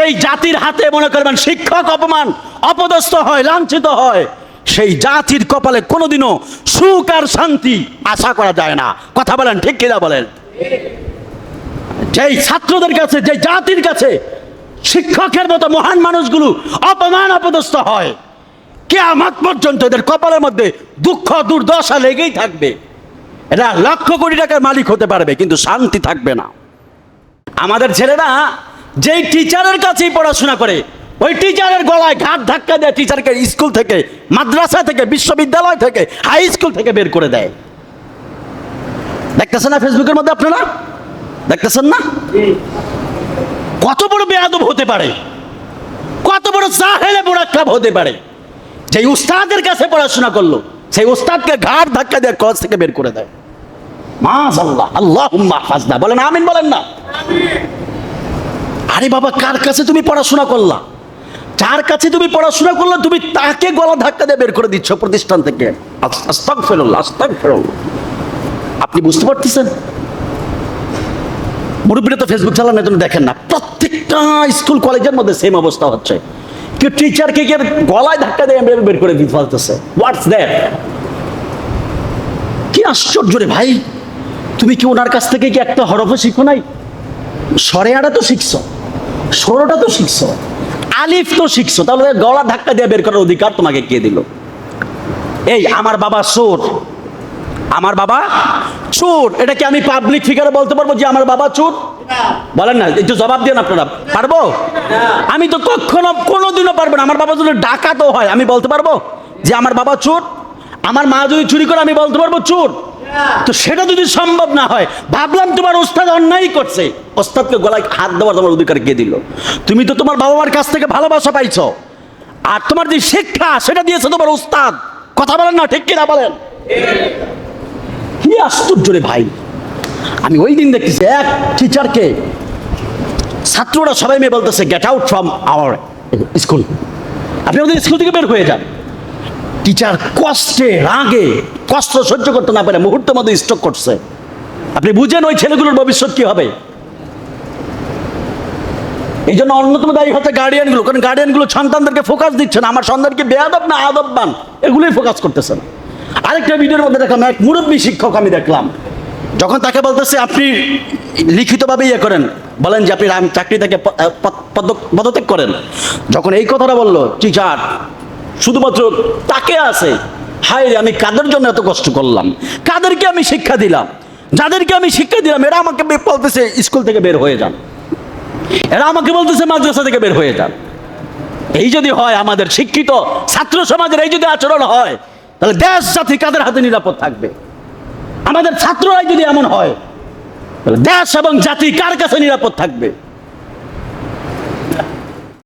যেই জাতির হাতে মনে করবেন শিক্ষক অপমান অপদস্থ হয়, লাঞ্ছিত হয়, সেই জাতির কপালে কোনোদিনও সুখ আর শান্তি আশা করা যায় না। কথা বলেন ঠিক কিনা বলেন? যেই ছাত্রদের কাছে, যে জাতির কাছে শিক্ষকের মতো মহান মানুষগুলো অপমান অপদস্থ হয়, কিয়ামত পর্যন্ত এদের কপালের মধ্যে দুঃখ দুর্দশা লেগেই থাকবে। এরা লক্ষ কোটি টাকার মালিক হতে পারবে, কিন্তু শান্তি থাকবে না। আমাদের ছেলেরা যেই টিচারের কাছেই পড়াশোনা করে, ওই টিচারের গলায় ঘাট ধাক্কা দেয়, টিচারকে স্কুল থেকে, মাদ্রাসা থেকে, বিশ্ববিদ্যালয় থেকে, হাই স্কুল থেকে বের করে দেয়। দেখতেছেন না ফেসবুকের মধ্যে? আপনারা দেখতেছেন না? কত বড় বেয়াদব হতে পারে, কত বড় জাহেলে মুরাক্কাব হতে পারে। যেই উস্তাদের কাছে পড়াশোনা করলো, সেই উস্তাদকে ঘাট ধাক্কা দিয়ে কলেজ থেকে বের করে দেয়। মাশাআল্লাহ, আল্লাহুম্মা হাফাজনা, বলেন আমিন, বলেন না? আরে বাবা, কার কাছে তুমি পড়াশোনা করলা? যার কাছে তুমি পড়াশোনা করলা, তুমি তাকে গলা ধাক্কা দিয়ে বের করে দিচ্ছ প্রতিষ্ঠান থেকে। আস্তাগফিরুল্লাহ, আস্তাগফিরুল্লাহ। আপনি বুঝতে পারতেছেন? মুরব্বীরা তো ফেসবুক চালান, তুমি দেখেন না? প্রত্যেকটা স্কুল কলেজের মধ্যে সেম অবস্থা হচ্ছে। কেউ টিচারকে গিয়ে গলায় ধাক্কা দিয়ে বের করে দিতে পারতেছে। What's that? কি আশ্চর্য রে ভাই! তুমি কি ওনার কাছ থেকে কি একটা হরফও শিখো নাই? সরেয়াটা তো শিখছো, সরোটা তো শিখছো, আলিফ তো শিখছো, তাহলে গলা ধাক্কা দিয়ে বের করার অধিকার তোমাকে কে দিল? এই আমার বাবা চোর, আমার বাবা চোর, এটা কি আমি পাবলিক ফিগারে বলতে পারবো যে আমার বাবা চোর? বলেন না, একটু জবাব দেন আপনারা। পারবো? আমি তো কখনো কোনোদিনও পারবো না। আমার বাবা যদি ডাকাতও হয়, আমি বলতে পারবো যে আমার বাবা চোর? আমার মা যদি চুরি করে, আমি বলতে পারবো চোর? তো সেটা যদি সম্ভব না হয়, ভাবলাম তোমার ওস্তাদ অন্যায় করছে, ওস্তাদকে গলায় হাত দেওয়ার তোমার অধিকার কে দিল? তুমি তো তোমার বাবা মার কাছ থেকে ভালোবাসা পাইছো, আর তোমার যে শিক্ষা সেটা দিয়েছে তোমার ওস্তাদ। কথা বলেন না ঠিক কিনা বলেন? কি আশ্চর্য রে ভাই! আমি ওই দিন দেখতেছি এক টিচারকে ছাত্ররা সবাই মেয়ে বলতেছে, get out from our school, আপনি আমাদের স্কুল থেকে বের হয়ে যান। টিচার কষ্টে, রাগে, কষ্ট সহ্য করতে না পারে মুহূর্তের মধ্যে স্ট্রোক করছে। আপনি বুঝেন ওই ছেলেগুলোর ভবিষ্যৎ কি হবে? এই জন্য অন্যতম দায়ী হচ্ছে গার্ডিয়ানগুলো, কারণ গার্ডিয়ানগুলো সন্তানদেরকে ফোকাস দিচ্ছে না। আমার সন্তানকে বেয়াদব না আদববান, এগুলোই ফোকাস করতেছে না। আরেকটা ভিডিওর মধ্যে দেখলাম, এক মুরব্বী শিক্ষক আমি দেখলাম, যখন তাকে বলতেছে আপনি লিখিতভাবে ইয়ে করেন, বলেন যে আপনি চাকরি থেকে পদত্যাগ করেন, যখন এই কথাটা বললো টিচার শুধুমাত্র তাকে আছে, হায় রে, আমি কাদের জন্য এত কষ্ট করলাম, কাদেরকে আমি শিক্ষা দিলাম, যাদেরকে আমি শিক্ষা দিলাম, এরা আমাকে বলতেছে স্কুল থেকে বের হয়ে যান, এরা আমাকে বলতেছে মাদ্রাসা থেকে বের হয়ে যান। এই যদি হয় আমাদের শিক্ষিত ছাত্র সমাজের এই যদি আচরণ হয়, তাহলে দেশ জাতি কাদের হাতে নিরাপদ থাকবে? আমাদের ছাত্ররাই যদি এমন হয়, তাহলে দেশ এবং জাতি কার কাছে নিরাপদ থাকবে?